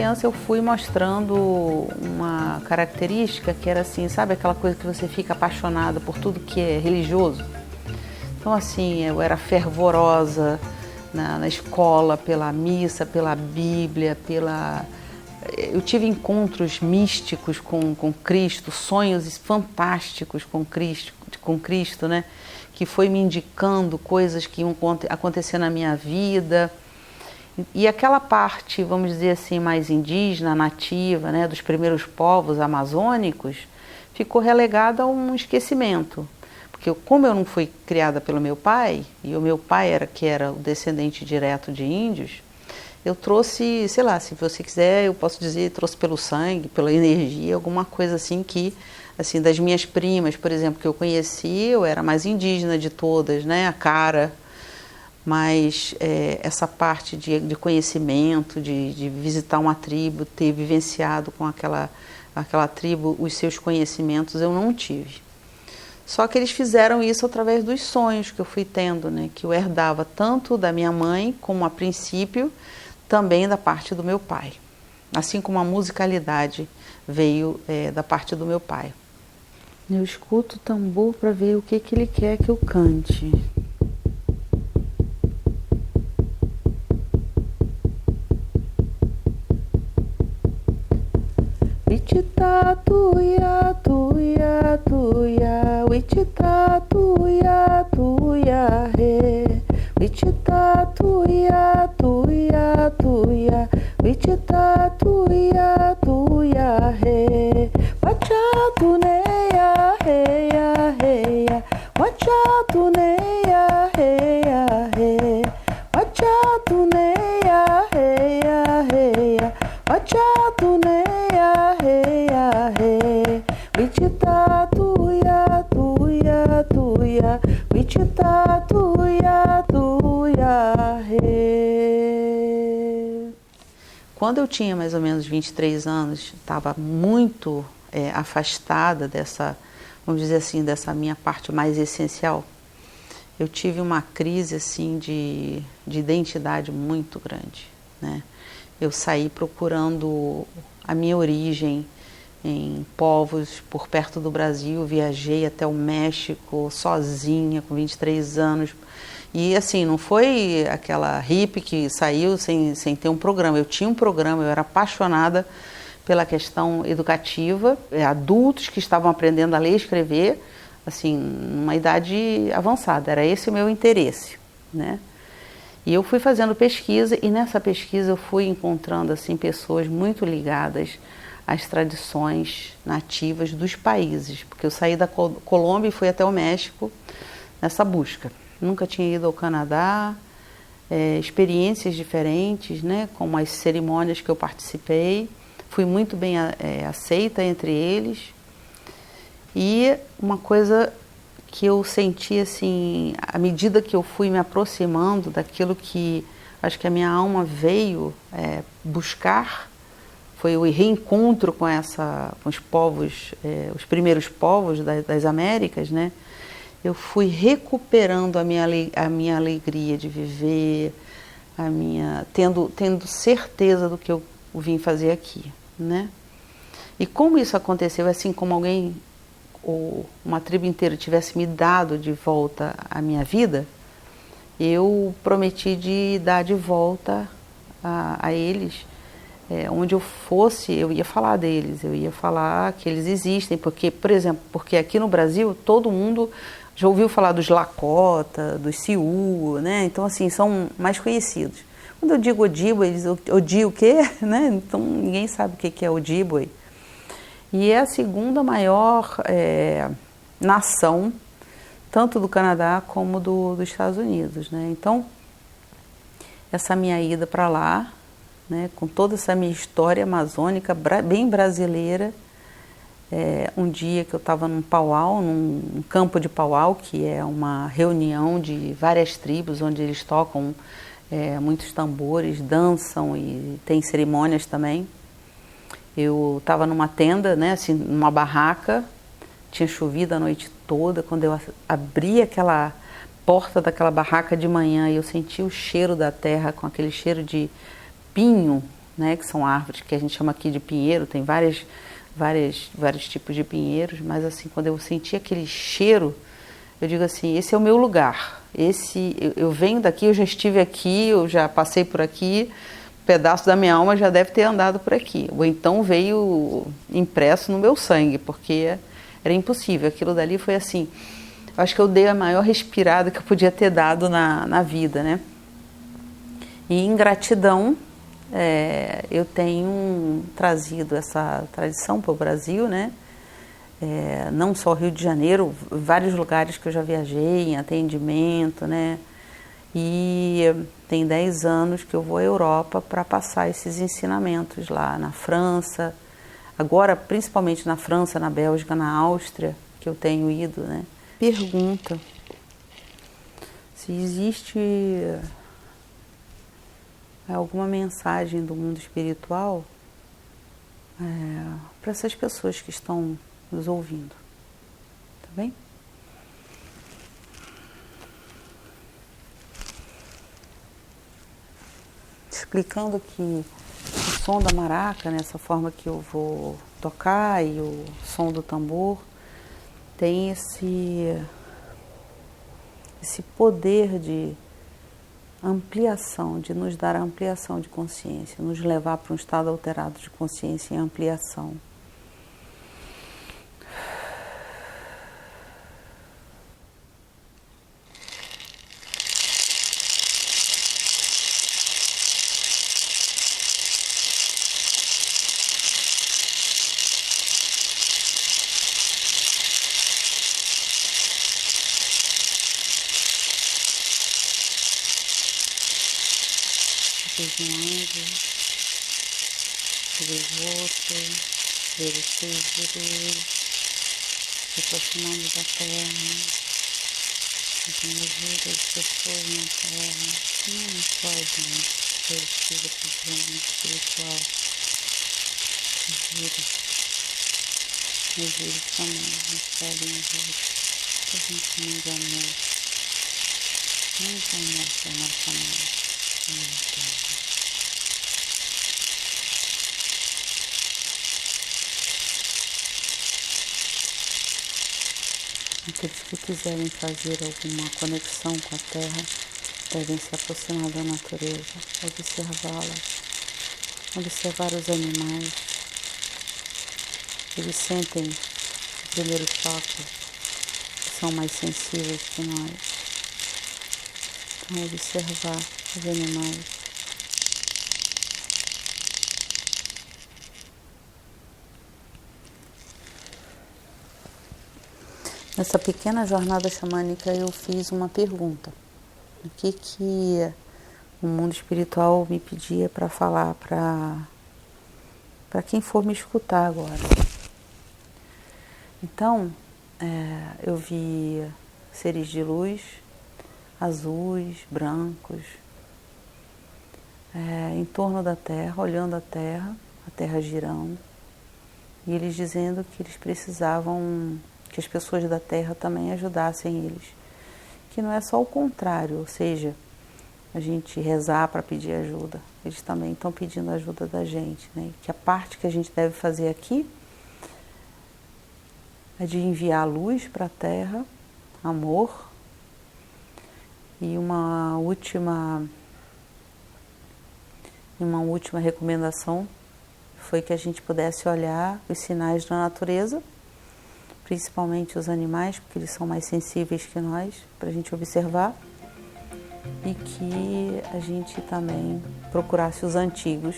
criança eu fui mostrando uma característica que era assim, sabe aquela coisa que você fica apaixonada por tudo que é religioso? Então assim, eu era fervorosa na escola pela missa, pela Bíblia, eu tive encontros místicos com Cristo, sonhos fantásticos com Cristo, né? Que foi me indicando coisas que iam acontecer na minha vida. E aquela parte, vamos dizer assim, mais indígena, nativa, né, dos primeiros povos amazônicos, ficou relegada a um esquecimento. Porque como eu não fui criada pelo meu pai, e o meu pai que era o descendente direto de índios, eu trouxe, sei lá, se você quiser, eu posso dizer, trouxe pelo sangue, pela energia, alguma coisa assim que, assim, das minhas primas, por exemplo, que eu conheci, eu era mais indígena de todas, né, a cara. Mas essa parte de conhecimento, de visitar uma tribo, ter vivenciado com aquela tribo os seus conhecimentos, eu não tive. Só que eles fizeram isso através dos sonhos que eu fui tendo, né? Que eu herdava tanto da minha mãe, como a princípio, também da parte do meu pai. Assim como a musicalidade veio da parte do meu pai. Eu escuto o tambor para ver o que ele quer que eu cante. Wichita tuya tuya tuya, Wichita tuya tuya he, Wichita tuya tuya tuya, Wichita tuya tuya he, Wachatu neya heya heya, Wachatu neya heya he, Wachatu neya heya heya, Wachatu neya heya he, Wichita tuya tuya tuya, Wichita tuya tuya he. Quando eu tinha mais ou menos 23 anos, estava muito afastada dessa, vamos dizer assim, dessa minha parte mais essencial. Eu tive uma crise assim de identidade muito grande, né? Eu saí procurando a minha origem em povos por perto do Brasil, viajei até o México sozinha, com 23 anos. E assim, não foi aquela hippie que saiu sem ter um programa. Eu tinha um programa, eu era apaixonada pela questão educativa, adultos que estavam aprendendo a ler e escrever, assim, numa idade avançada. Era esse o meu interesse, né? E eu fui fazendo pesquisa, e nessa pesquisa eu fui encontrando assim pessoas muito ligadas às tradições nativas dos países, porque eu saí da Colômbia e fui até o México nessa busca. Nunca tinha ido ao Canadá, experiências diferentes, né, como as cerimônias que eu participei, fui muito bem aceita entre eles. E uma coisa que eu senti assim, à medida que eu fui me aproximando daquilo que acho que a minha alma veio buscar, foi o reencontro com os povos, os primeiros povos das Américas, né? Eu fui recuperando a minha alegria de viver, tendo certeza do que eu vim fazer aqui, né? E como isso aconteceu, assim como alguém ou uma tribo inteira tivesse me dado de volta a minha vida, eu prometi de dar de volta a eles, onde eu fosse, eu ia falar deles, eu ia falar que eles existem, porque, por exemplo, porque aqui no Brasil todo mundo já ouviu falar dos Lakota, dos Sioux, né? Então assim, são mais conhecidos. Quando eu digo Ojibwe, eles Odi o quê? Né? Então ninguém sabe o que é Ojibwe. E é a segunda maior nação, tanto do Canadá como dos Estados Unidos, né? Então, essa minha ida para lá, né, com toda essa minha história amazônica, bem brasileira, um dia que eu estava num powwow, num campo de powwow, que é uma reunião de várias tribos, onde eles tocam muitos tambores, dançam e tem cerimônias também. Eu estava numa tenda, né, assim, numa barraca, tinha chovido a noite toda. Quando eu abri aquela porta daquela barraca de manhã e eu senti o cheiro da terra com aquele cheiro de pinho, né, que são árvores que a gente chama aqui de pinheiro, tem vários tipos de pinheiros, mas assim, quando eu senti aquele cheiro, eu digo assim, esse é o meu lugar, eu venho daqui, eu já estive aqui, eu já passei por aqui, um pedaço da minha alma já deve ter andado por aqui, ou então veio impresso no meu sangue, porque era impossível, aquilo dali foi assim, acho que eu dei a maior respirada que eu podia ter dado na vida, né? E em gratidão, eu tenho trazido essa tradição para o Brasil, né? Não só Rio de Janeiro, vários lugares que eu já viajei em atendimento, né? E tem 10 anos que eu vou à Europa para passar esses ensinamentos lá na França, agora principalmente na França, na Bélgica, na Áustria, que eu tenho ido, né? Pergunta se existe alguma mensagem do mundo espiritual para essas pessoas que estão nos ouvindo, tá bem? Explicando que o som da maraca, né, essa forma que eu vou tocar e o som do tambor, tem esse poder de ampliação, de nos dar a ampliação de consciência, nos levar para um estado alterado de consciência em ampliação. Depois um anjo, depois outro, ver os seus gurus, se aproximando da terra, fazendo as pessoas na terra, não só a gente, precisa para o mundo espiritual, os vírus também, nos pedem ajuda, a gente manda amor, muito amor para a nossa mãe. Aqueles que quiserem fazer alguma conexão com a Terra devem se aproximar da natureza, observá-la, observar os animais. Eles sentem o primeiro toque, são mais sensíveis que nós. Então, observar os animais. Nessa pequena jornada xamânica eu fiz uma pergunta. O que o mundo espiritual me pedia para falar para quem for me escutar agora? Então, eu vi seres de luz, azuis, brancos, em torno da Terra, olhando a Terra girando, e eles dizendo que eles precisavam que as pessoas da Terra também ajudassem eles. Que não é só o contrário, ou seja, a gente rezar para pedir ajuda. Eles também estão pedindo ajuda da gente, né? Que a parte que a gente deve fazer aqui é de enviar luz para a Terra, amor, e uma última recomendação foi que a gente pudesse olhar os sinais da natureza, principalmente os animais, porque eles são mais sensíveis que nós, para a gente observar, e que a gente também procurasse os antigos